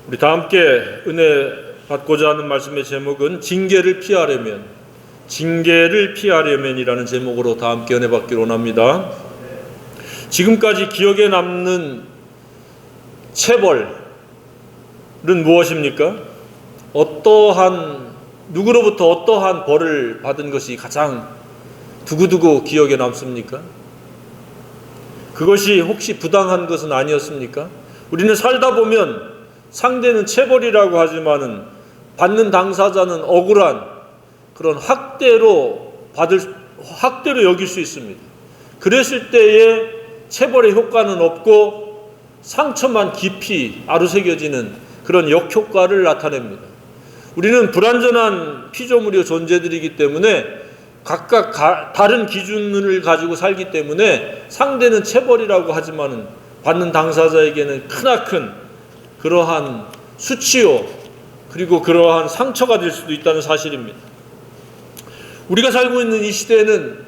우리 다 함께 은혜 받고자 하는 말씀의 제목은 징계를 피하려면이라는 제목으로 다 함께 은혜 받기를 원합니다. 지금까지 기억에 남는 체벌은 무엇입니까? 누구로부터 어떠한 벌을 받은 것이 가장 두고두고 기억에 남습니까? 그것이 혹시 부당한 것은 아니었습니까? 우리는 살다 보면 상대는 체벌이라고 하지만은 받는 당사자는 억울한 그런 학대로 여길 수 있습니다. 그랬을 때에 체벌의 효과는 없고 상처만 깊이 아루새겨지는 그런 역효과를 나타냅니다. 우리는 불완전한 피조물의 존재들이기 때문에 각각 다른 기준을 가지고 살기 때문에 상대는 체벌이라고 하지만은 받는 당사자에게는 크나큰 그러한 수치요, 그리고 그러한 상처가 될 수도 있다는 사실입니다. 우리가 살고 있는 이 시대에는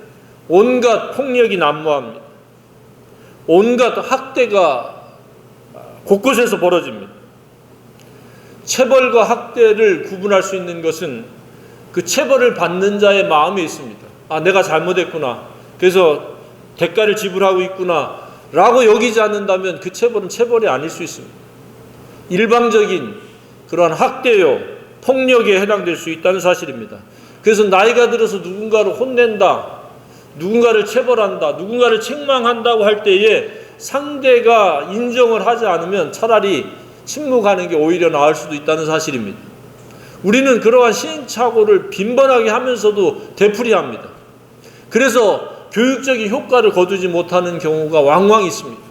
온갖 폭력이 난무합니다. 온갖 학대가 곳곳에서 벌어집니다. 체벌과 학대를 구분할 수 있는 것은 그 체벌을 받는 자의 마음에 있습니다. 아, 내가 잘못했구나, 그래서 대가를 지불하고 있구나 라고 여기지 않는다면 그 체벌은 체벌이 아닐 수 있습니다. 일방적인 그러한 학대요, 폭력에 해당될 수 있다는 사실입니다. 그래서 나이가 들어서 누군가를 혼낸다, 누군가를 체벌한다, 누군가를 책망한다고 할 때에 상대가 인정을 하지 않으면 차라리 침묵하는 게 오히려 나을 수도 있다는 사실입니다. 우리는 그러한 시행착오를 빈번하게 하면서도 되풀이합니다. 그래서 교육적인 효과를 거두지 못하는 경우가 왕왕 있습니다.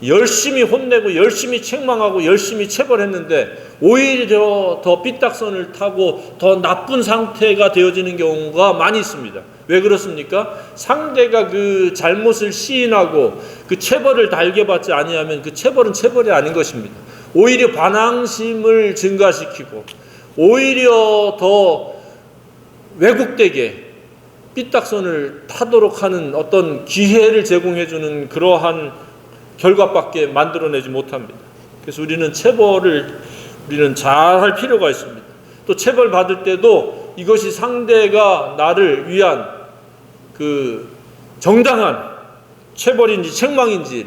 열심히 혼내고 열심히 책망하고 열심히 체벌했는데 오히려 더 삐딱선을 타고 더 나쁜 상태가 되어지는 경우가 많이 있습니다. 왜 그렇습니까? 상대가 그 잘못을 시인하고 그 체벌을 달게 받지 아니하면 그 체벌은 체벌이 아닌 것입니다. 오히려 반항심을 증가시키고 오히려 더 왜곡되게 삐딱선을 타도록 하는 어떤 기회를 제공해주는 그러한 결과밖에 만들어내지 못합니다. 그래서 우리는 체벌을 잘 할 필요가 있습니다. 또 체벌 받을 때도 이것이 상대가 나를 위한 그 정당한 체벌인지 책망인지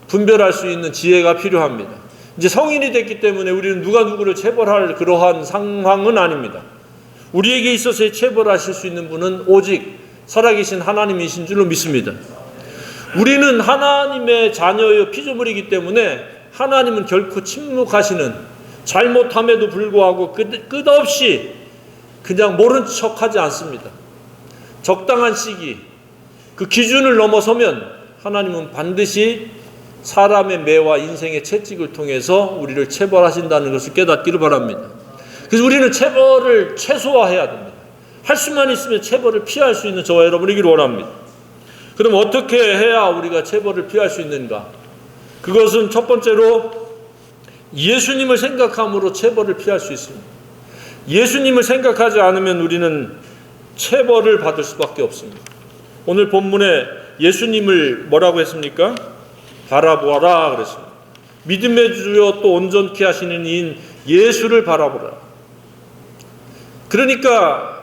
분별할 수 있는 지혜가 필요합니다. 이제 성인이 됐기 때문에 우리는 누가 누구를 체벌할 그러한 상황은 아닙니다. 우리에게 있어서의 체벌하실 수 있는 분은 오직 살아계신 하나님이신 줄로 믿습니다. 우리는 하나님의 자녀여 피조물이기 때문에 하나님은 결코 침묵하시는, 잘못함에도 불구하고 끝없이 그냥 모른 척하지 않습니다. 적당한 시기, 그 기준을 넘어서면 하나님은 반드시 사람의 매와 인생의 채찍을 통해서 우리를 체벌하신다는 것을 깨닫기를 바랍니다. 그래서 우리는 체벌을 최소화해야 됩니다. 할 수만 있으면 체벌을 피할 수 있는 저와 여러분이기를 원합니다. 그럼 어떻게 해야 우리가 체벌을 피할 수 있는가? 그것은 첫 번째로 예수님을 생각함으로 체벌을 피할 수 있습니다. 예수님을 생각하지 않으면 우리는 체벌을 받을 수밖에 없습니다. 오늘 본문에 예수님을 뭐라고 했습니까? 바라보아라 그랬습니다. 믿음의 주여 또 온전케 하시는 이인 예수를 바라보라. 그러니까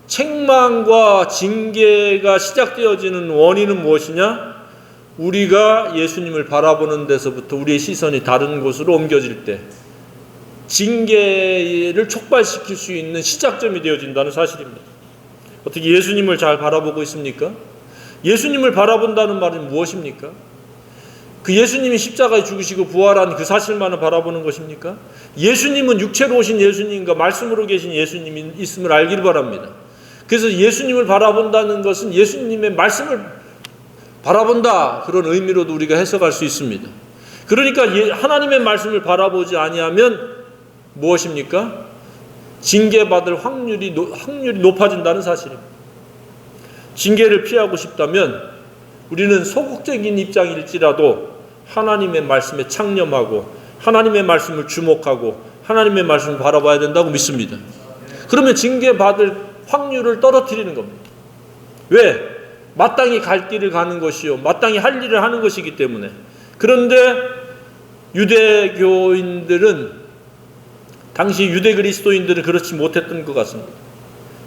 책망과 징계가 시작되어지는 원인은 무엇이냐? 우리가 예수님을 바라보는 데서부터 우리의 시선이 다른 곳으로 옮겨질 때 징계를 촉발시킬 수 있는 시작점이 되어진다는 사실입니다. 어떻게 예수님을 잘 바라보고 있습니까? 예수님을 바라본다는 말은 무엇입니까? 그 예수님이 십자가에 죽으시고 부활한 그 사실만을 바라보는 것입니까? 예수님은 육체로 오신 예수님과 말씀으로 계신 예수님이 있음을 알기를 바랍니다. 그래서 예수님을 바라본다는 것은 예수님의 말씀을 바라본다, 그런 의미로도 우리가 해석할 수 있습니다. 그러니까 하나님의 말씀을 바라보지 아니하면 무엇입니까? 징계받을 확률이 높아진다는 사실입니다. 징계를 피하고 싶다면 우리는 소극적인 입장일지라도 하나님의 말씀에 창념하고 하나님의 말씀을 주목하고 하나님의 말씀을 바라봐야 된다고 믿습니다. 그러면 징계받을 확률을 떨어뜨리는 겁니다. 왜? 마땅히 갈 길을 가는 것이요, 마땅히 할 일을 하는 것이기 때문에. 그런데 유대교인들은 당시 유대 그리스도인들은 그렇지 못했던 것 같습니다.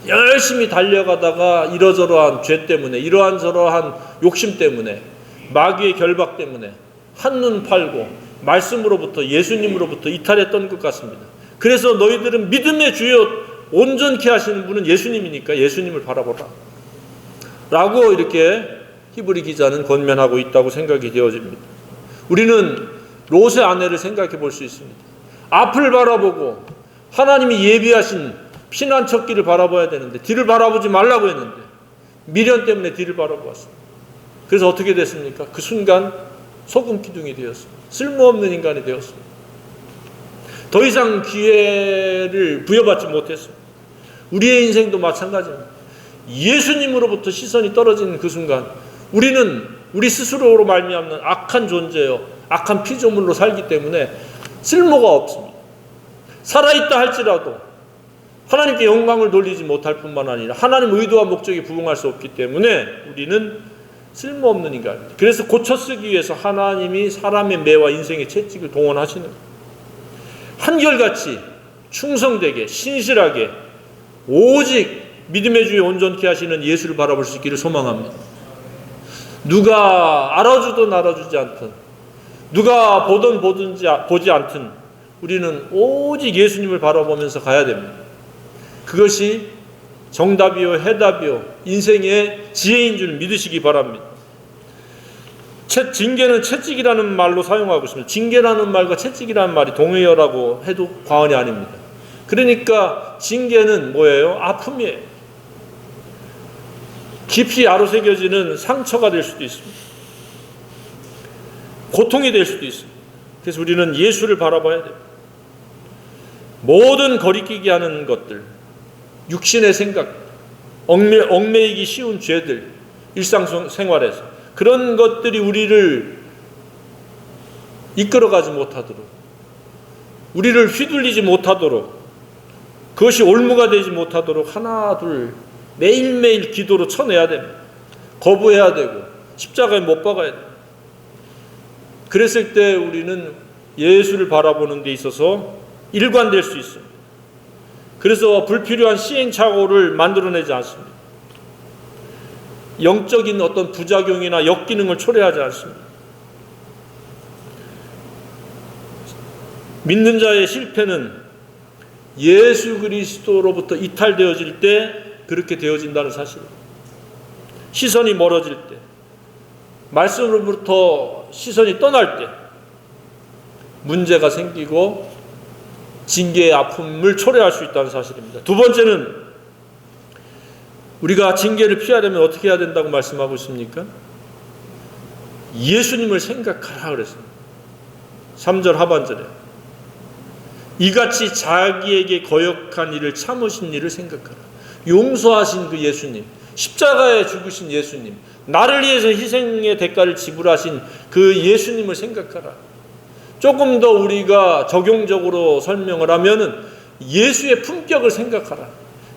열심히 달려가다가 이러저러한 죄 때문에, 이러한 저러한 욕심 때문에, 마귀의 결박 때문에 한눈 팔고 말씀으로부터, 예수님으로부터 이탈했던 것 같습니다. 그래서 너희들은 믿음의 주요 온전케 하시는 분은 예수님이니까 예수님을 바라보라 라고 이렇게 히브리 기자는 권면하고 있다고 생각이 되어집니다. 우리는 롯의 아내를 생각해 볼 수 있습니다. 앞을 바라보고 하나님이 예비하신 피난처길을 바라봐야 되는데 뒤를 바라보지 말라고 했는데 미련 때문에 뒤를 바라보았습니다. 그래서 어떻게 됐습니까? 그 순간 소금 기둥이 되었습니다. 쓸모없는 인간이 되었습니다. 더 이상 기회를 부여받지 못했습니다. 우리의 인생도 마찬가지입니다. 예수님으로부터 시선이 떨어지는 그 순간 우리는 우리 스스로로 말미암는 악한 존재요, 악한 피조물로 살기 때문에 쓸모가 없습니다. 살아있다 할지라도 하나님께 영광을 돌리지 못할 뿐만 아니라 하나님 의도와 목적에 부응할 수 없기 때문에 우리는 쓸모없는 인간입니다. 그래서 고쳐쓰기 위해서 하나님이 사람의 매와 인생의 채찍을 동원하시는 거예요. 한결같이 충성되게 신실하게 오직 믿음의 주에 온전케 하시는 예수를 바라볼 수 있기를 소망합니다. 누가 알아주든 알아주지 않든, 누가 보든 보지 않든 우리는 오직 예수님을 바라보면서 가야 됩니다. 그것이 정답이요 해답이요 인생의 지혜인 줄 믿으시기 바랍니다. 징계는 채찍이라는 말로 사용하고 있습니다. 징계라는 말과 채찍이라는 말이 동의어라고 해도 과언이 아닙니다. 그러니까 징계는 뭐예요? 아픔이에요. 깊이 아로새겨지는 상처가 될 수도 있습니다. 고통이 될 수도 있습니다. 그래서 우리는 예수를 바라봐야 돼요. 모든 거리끼게 하는 것들, 육신의 생각, 얽매이기 쉬운 죄들, 일상생활에서 그런 것들이 우리를 이끌어가지 못하도록, 우리를 휘둘리지 못하도록, 그것이 올무가 되지 못하도록 하나 둘 매일매일 기도로 쳐내야 됩니다. 거부해야 되고 십자가에 못 박아야 돼요. 그랬을 때 우리는 예수를 바라보는 데 있어서 일관될 수 있습니다. 그래서 불필요한 시행착오를 만들어내지 않습니다. 영적인 어떤 부작용이나 역기능을 초래하지 않습니다. 믿는 자의 실패는 예수 그리스도로부터 이탈되어질 때 그렇게 되어진다는 사실입니다. 시선이 멀어질 때, 말씀으로부터 시선이 떠날 때 문제가 생기고 징계의 아픔을 초래할 수 있다는 사실입니다. 두 번째는 우리가 징계를 피하려면 어떻게 해야 된다고 말씀하고 있습니까? 예수님을 생각하라 그랬습니다. 3절 하반절에 이같이 자기에게 거역한 일을 참으신 일을 생각하라. 용서하신 그 예수님, 십자가에 죽으신 예수님, 나를 위해서 희생의 대가를 지불하신 그 예수님을 생각하라. 조금 더 우리가 적용적으로 설명을 하면은 예수의 품격을 생각하라.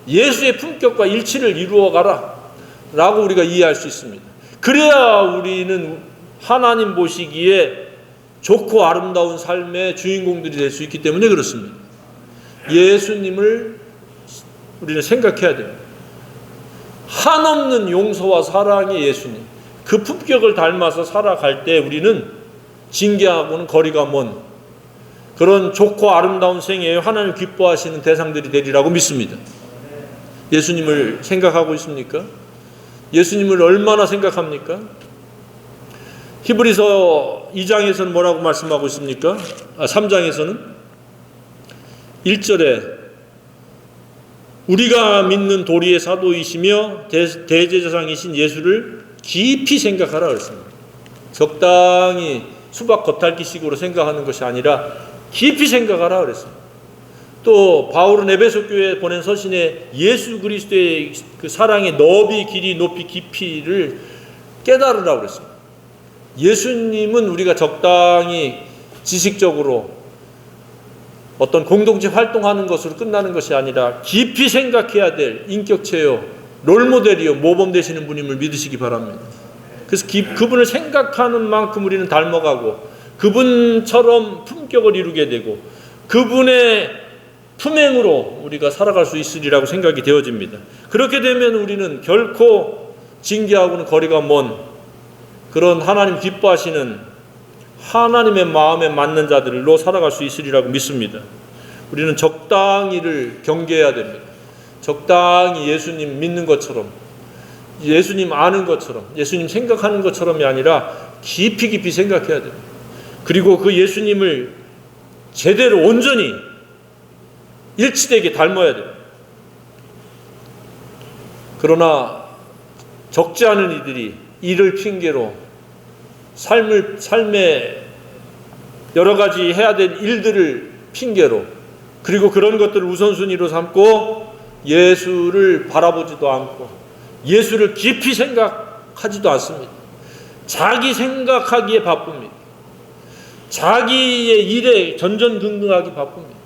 예수의 품격과 일치를 이루어가라 라고 우리가 이해할 수 있습니다. 그래야 우리는 하나님 보시기에 좋고 아름다운 삶의 주인공들이 될 수 있기 때문에 그렇습니다. 예수님을 우리는 생각해야 됩니다. 한없는 용서와 사랑의 예수님, 그 품격을 닮아서 살아갈 때 우리는 징계하고는 거리가 먼 그런 좋고 아름다운 생애에 하나님 기뻐하시는 대상들이 되리라고 믿습니다. 예수님을 생각하고 있습니까? 예수님을 얼마나 생각합니까? 히브리서 2장에서는 뭐라고 말씀하고 있습니까? 3장에서는 1절에 우리가 믿는 도리의 사도이시며 대제사장이신 예수를 깊이 생각하라 그랬습니다. 적당히 수박 겉핥기식으로 생각하는 것이 아니라 깊이 생각하라 그랬습니다. 또 바울은 에베소 교회에 보낸 서신에 예수 그리스도의 그 사랑의 너비, 길이, 높이, 깊이를 깨달으라고 그랬습니다. 예수님은 우리가 적당히 지식적으로 어떤 공동체 활동하는 것으로 끝나는 것이 아니라 깊이 생각해야 될 인격체요, 롤모델이요, 모범 되시는 분임을 믿으시기 바랍니다. 그래서 그분을 생각하는 만큼 우리는 닮아가고 그분처럼 품격을 이루게 되고 그분의 품행으로 우리가 살아갈 수 있으리라고 생각이 되어집니다. 그렇게 되면 우리는 결코 징계하고는 거리가 먼 그런 하나님 기뻐하시는 하나님의 마음에 맞는 자들로 살아갈 수 있으리라고 믿습니다. 우리는 적당히를 경계해야 됩니다. 적당히 예수님 믿는 것처럼, 예수님 아는 것처럼, 예수님 생각하는 것처럼이 아니라 깊이 생각해야 됩니다. 그리고 그 예수님을 제대로 온전히 일치되게 닮아야 됩니다. 그러나 적지 않은 이들이 이를 핑계로 삶의 여러 가지 해야 될 일들을 핑계로, 그리고 그런 것들을 우선순위로 삼고 예수를 바라보지도 않고 예수를 깊이 생각하지도 않습니다. 자기 생각하기에 바쁩니다. 자기의 일에 전전긍긍하기 바쁩니다.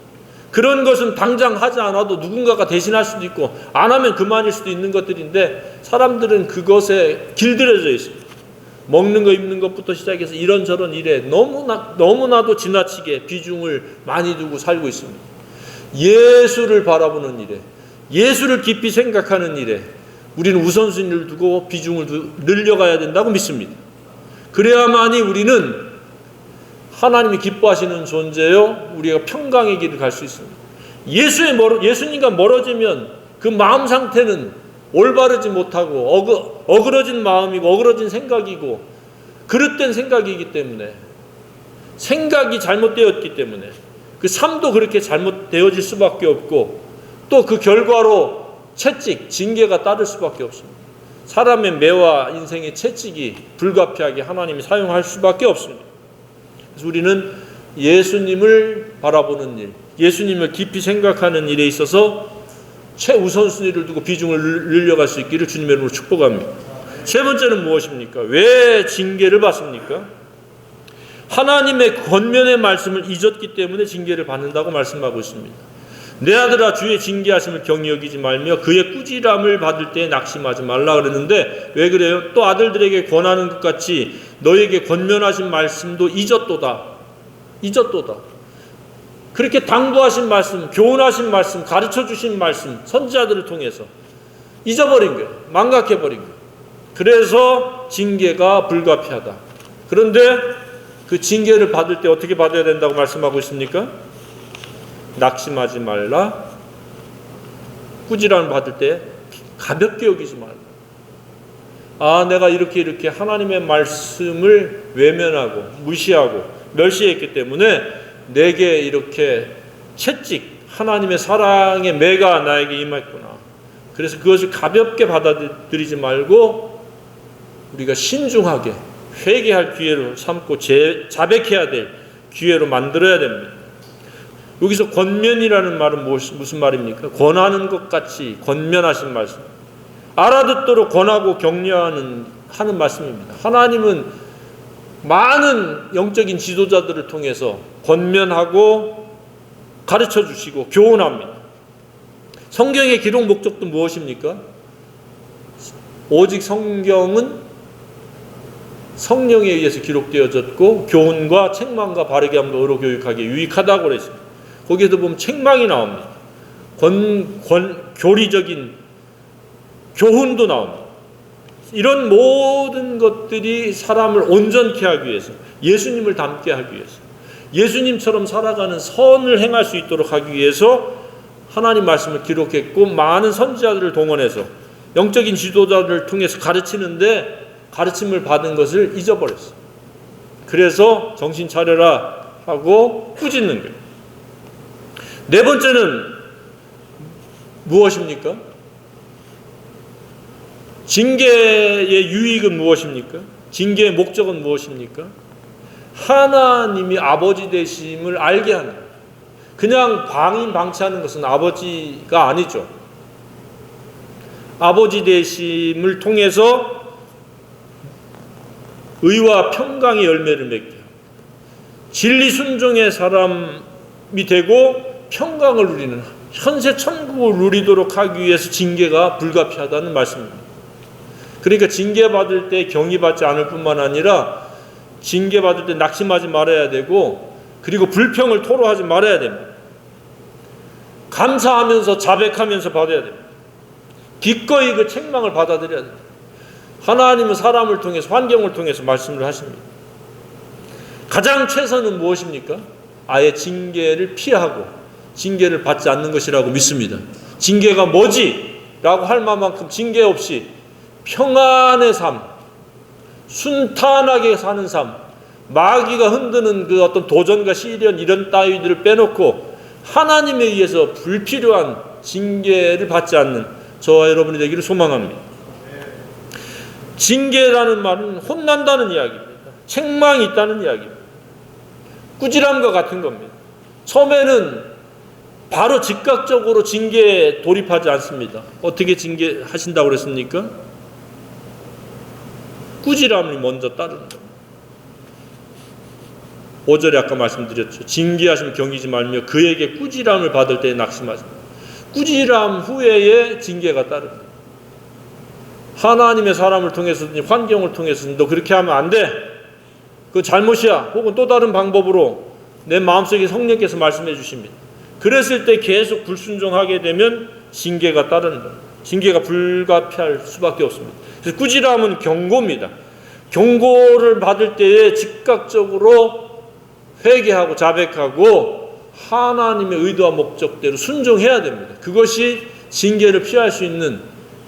그런 것은 당장 하지 않아도 누군가가 대신할 수도 있고 안 하면 그만일 수도 있는 것들인데 사람들은 그것에 길들여져 있습니다. 먹는 거 입는 것부터 시작해서 이런저런 일에 너무나도 지나치게 비중을 많이 두고 살고 있습니다. 예수를 바라보는 일에, 예수를 깊이 생각하는 일에 우리는 우선순위를 두고 비중을 늘려가야 된다고 믿습니다. 그래야만이 우리는 하나님이 기뻐하시는 존재요, 우리가 평강의 길을 갈 수 있습니다. 예수님과 멀어지면 그 마음 상태는 올바르지 못하고 어그러진 마음이고 어그러진 생각이고 그릇된 생각이기 때문에, 생각이 잘못되었기 때문에 그 삶도 그렇게 잘못되어질 수밖에 없고 또 그 결과로 채찍, 징계가 따를 수밖에 없습니다. 사람의 매와 인생의 채찍이 불가피하게 하나님이 사용할 수밖에 없습니다. 그래서 우리는 예수님을 바라보는 일, 예수님을 깊이 생각하는 일에 있어서 최우선순위를 두고 비중을 늘려갈 수 있기를 주님의 이름으로 축복합니다. 세 번째는 무엇입니까? 왜 징계를 받습니까? 하나님의 권면의 말씀을 잊었기 때문에 징계를 받는다고 말씀하고 있습니다. 내 아들아 주의 징계하심을 경히 여기지 말며 그의 꾸지람을 받을 때 낙심하지 말라 그랬는데 왜 그래요? 또 아들들에게 권하는 것 같이 너에게 권면하신 말씀도 잊었도다. 그렇게 당부하신 말씀, 교훈하신 말씀, 가르쳐주신 말씀, 선지자들을 통해서 잊어버린 거예요. 망각해버린 거예요. 그래서 징계가 불가피하다. 그런데 그 징계를 받을 때 어떻게 받아야 된다고 말씀하고 있습니까? 낙심하지 말라. 꾸지람을 받을 때 가볍게 여기지 말라. 아, 내가 이렇게 하나님의 말씀을 외면하고 무시하고 멸시했기 때문에 내게 이렇게 채찍, 하나님의 사랑의 매가 나에게 임했구나. 그래서 그것을 가볍게 받아들이지 말고 우리가 신중하게 회개할 기회로 삼고 자백해야 될 기회로 만들어야 됩니다. 여기서 권면이라는 말은 무슨 말입니까? 권하는 것 같이 권면하신 말씀. 알아듣도록 권하고 격려하는 말씀입니다. 하나님은 많은 영적인 지도자들을 통해서 권면하고 가르쳐 주시고 교훈합니다. 성경의 기록 목적도 무엇입니까? 오직 성경은 성령에 의해서 기록되어졌고 교훈과 책망과 바르게 함과 의로 교육하기에 유익하다고 그랬습니다. 거기에도 보면 책망이 나옵니다. 교리적인 교훈도 나옵니다. 이런 모든 것들이 사람을 온전케 하기 위해서, 예수님을 닮게 하기 위해서, 예수님처럼 살아가는 선을 행할 수 있도록 하기 위해서 하나님 말씀을 기록했고 많은 선지자들을 동원해서 영적인 지도자들을 통해서 가르치는데 가르침을 받은 것을 잊어버렸어요. 그래서 정신 차려라 하고 꾸짖는 거예요. 네 번째는 무엇입니까? 징계의 유익은 무엇입니까? 징계의 목적은 무엇입니까? 하나님이 아버지 되심을 알게 하는 거예요. 그냥 방임방치하는 것은 아버지가 아니죠. 아버지 되심을 통해서 의와 평강의 열매를 맺게 하고 진리 순종의 사람이 되고 평강을 누리는 현세 천국을 누리도록 하기 위해서 징계가 불가피하다는 말씀입니다. 그러니까 징계받을 때 경의받지 않을 뿐만 아니라 징계받을 때 낙심하지 말아야 되고 그리고 불평을 토로하지 말아야 됩니다. 감사하면서 자백하면서 받아야 됩니다. 기꺼이 그 책망을 받아들여야 됩니다. 하나님은 사람을 통해서, 환경을 통해서 말씀을 하십니다. 가장 최선은 무엇입니까? 아예 징계를 피하고 징계를 받지 않는 것이라고 믿습니다. 징계가 뭐지? 라고 할 만큼 징계 없이 평안의 삶, 순탄하게 사는 삶, 마귀가 흔드는 그 어떤 도전과 시련 이런 따위들을 빼놓고 하나님에 의해서 불필요한 징계를 받지 않는 저와 여러분이 되기를 소망합니다. 징계라는 말은 혼난다는 이야기입니다. 책망이 있다는 이야기입니다. 꾸지람과 같은 겁니다. 처음에는 바로 즉각적으로 징계에 돌입하지 않습니다. 어떻게 징계하신다고 그랬습니까? 꾸지람을 먼저 따른다. 5절에 아까 말씀드렸죠. 징계하시면 경이지 말며 그에게 꾸지람을 받을 때에 낙심하지 마. 꾸지람 후에의 징계가 따릅니다. 하나님의 사람을 통해서든지 환경을 통해서든지 너 그렇게 하면 안 돼. 그건 잘못이야. 혹은 또 다른 방법으로 내 마음속에 성령께서 말씀해 주십니다. 그랬을 때 계속 불순종하게 되면 징계가 따른다. 징계가 불가피할 수밖에 없습니다. 그래서 꾸지람은 경고입니다. 경고를 받을 때에 즉각적으로 회개하고 자백하고 하나님의 의도와 목적대로 순종해야 됩니다. 그것이 징계를 피할 수 있는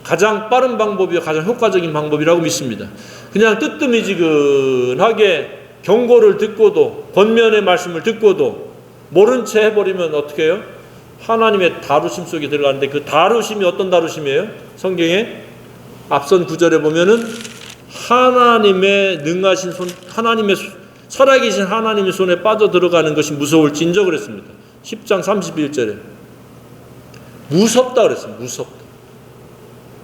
가장 빠른 방법이요 가장 효과적인 방법이라고 믿습니다. 그냥 뜨뜨미지근하게 경고를 듣고도 권면의 말씀을 듣고도 모른 채 해버리면 어떻게 해요? 하나님의 다루심 속에 들어가는데 그 다루심이 어떤 다루심이에요? 성경에 앞선 구절에 보면은 하나님의 능하신 손, 하나님의 살아계신 하나님의 손에 빠져 들어가는 것이 무서울진저 그랬습니다. 10장 31절에 무섭다 그랬습니다. 무섭다.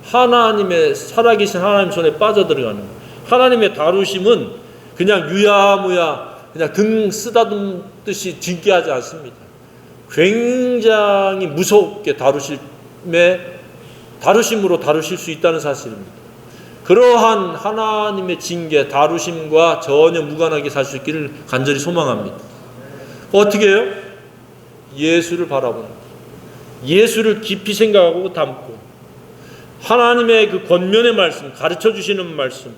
하나님의 살아계신 하나님 손에 빠져 들어가는 것. 하나님의 다루심은 그냥 유야무야 그냥 등 쓰다듬듯이 징계하지 않습니다. 굉장히 무섭게 다루심으로 다루실 수 있다는 사실입니다. 그러한 하나님의 징계, 다루심과 전혀 무관하게 살 수 있기를 간절히 소망합니다. 어떻게 해요? 예수를 바라보는 거예요. 예수를 깊이 생각하고 담고 하나님의 그 권면의 말씀, 가르쳐 주시는 말씀,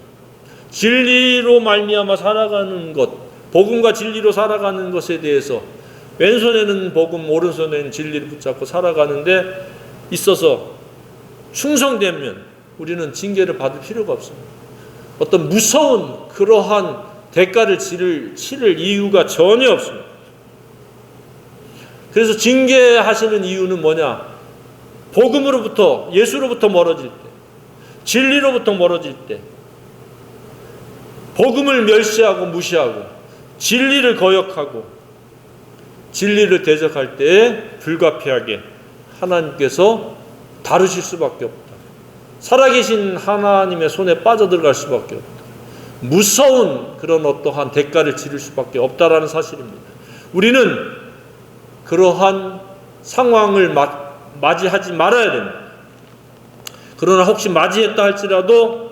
진리로 말미암아 살아가는 것, 복음과 진리로 살아가는 것에 대해서 왼손에는 복음, 오른손에는 진리를 붙잡고 살아가는데 있어서 충성되면 우리는 징계를 받을 필요가 없습니다. 어떤 무서운 그러한 대가를 치를 이유가 전혀 없습니다. 그래서 징계하시는 이유는 뭐냐? 복음으로부터, 예수로부터 멀어질 때, 진리로부터 멀어질 때, 복음을 멸시하고 무시하고 진리를 거역하고 진리를 대적할 때에 불가피하게 하나님께서 다루실 수밖에 없다. 살아계신 하나님의 손에 빠져들어갈 수밖에 없다. 무서운 그런 어떠한 대가를 치를 수밖에 없다라는 사실입니다. 우리는 그러한 상황을 맞이하지 말아야 됩니다. 그러나 혹시 맞이했다 할지라도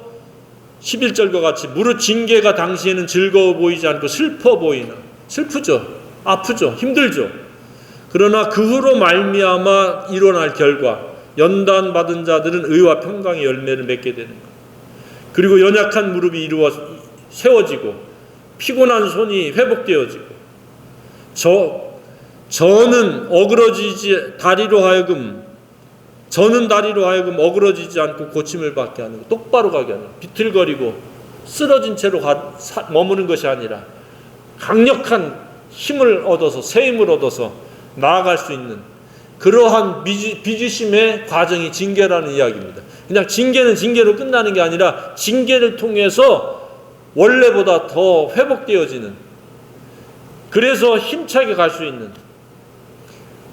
11절과 같이 무릇 징계가 당시에는 즐거워 보이지 않고 슬퍼 보이나 슬프죠. 아프죠. 힘들죠. 그러나 그 후로 말미암아 일어날 결과 연단받은 자들은 의와 평강의 열매를 맺게 되는 것. 그리고 연약한 무릎이 세워지고 피곤한 손이 회복되어지고 저는 다리로 하여금 어그러지지 않고 고침을 받게 하는 것, 똑바로 가게 하는 것, 비틀거리고 쓰러진 채로 머무는 것이 아니라 강력한 힘을 얻어서 새 힘을 얻어서 나아갈 수 있는 그러한 비주심의 과정이 징계라는 이야기입니다. 그냥 징계는 징계로 끝나는 게 아니라 징계를 통해서 원래보다 더 회복되어지는, 그래서 힘차게 갈 수 있는,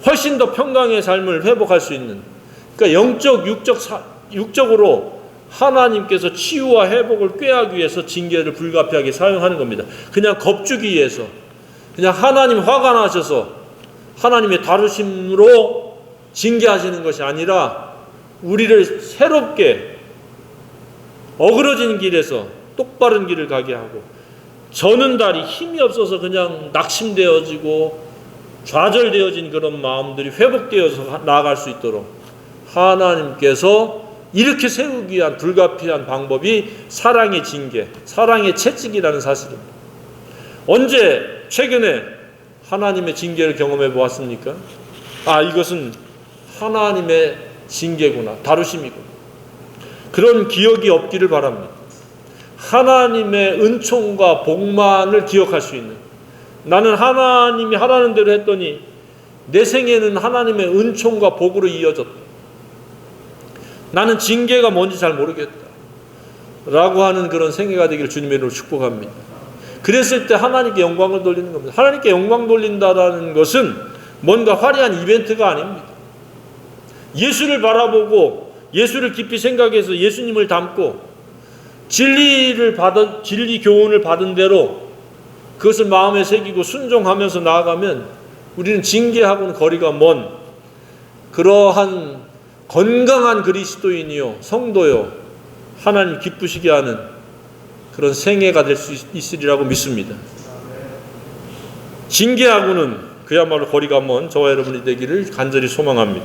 훨씬 더 평강의 삶을 회복할 수 있는, 그러니까 육적으로 하나님께서 치유와 회복을 꾀하기 위해서 징계를 불가피하게 사용하는 겁니다. 그냥 겁주기 위해서, 그냥 하나님 화가 나셔서 하나님의 다루심으로 징계하시는 것이 아니라 우리를 새롭게 어그러진 길에서 똑바른 길을 가게 하고, 저는 다리 힘이 없어서 그냥 낙심되어지고 좌절되어진 그런 마음들이 회복되어서 나아갈 수 있도록 하나님께서 이렇게 세우기 위한 불가피한 방법이 사랑의 징계, 사랑의 채찍이라는 사실입니다. 언제 최근에 하나님의 징계를 경험해 보았습니까? 이것은 하나님의 징계구나, 다루심이구나. 그런 기억이 없기를 바랍니다. 하나님의 은총과 복만을 기억할 수 있는, 나는 하나님이 하라는 대로 했더니 내 생애는 하나님의 은총과 복으로 이어졌다. 나는 징계가 뭔지 잘 모르겠다 라고 하는 그런 생애가 되기를 주님의 이름으로 축복합니다. 그랬을 때 하나님께 영광을 돌리는 겁니다. 하나님께 영광 돌린다라는 것은 뭔가 화려한 이벤트가 아닙니다. 예수를 바라보고 예수를 깊이 생각해서 예수님을 닮고 진리 교훈을 받은 대로 그것을 마음에 새기고 순종하면서 나아가면 우리는 징계하고는 거리가 먼 그러한 건강한 그리스도인이요, 성도요, 하나님 기쁘시게 하는 그런 생애가 될 수 있으리라고 믿습니다. 징계하고는 그야말로 거리가 먼 저와 여러분이 되기를 간절히 소망합니다.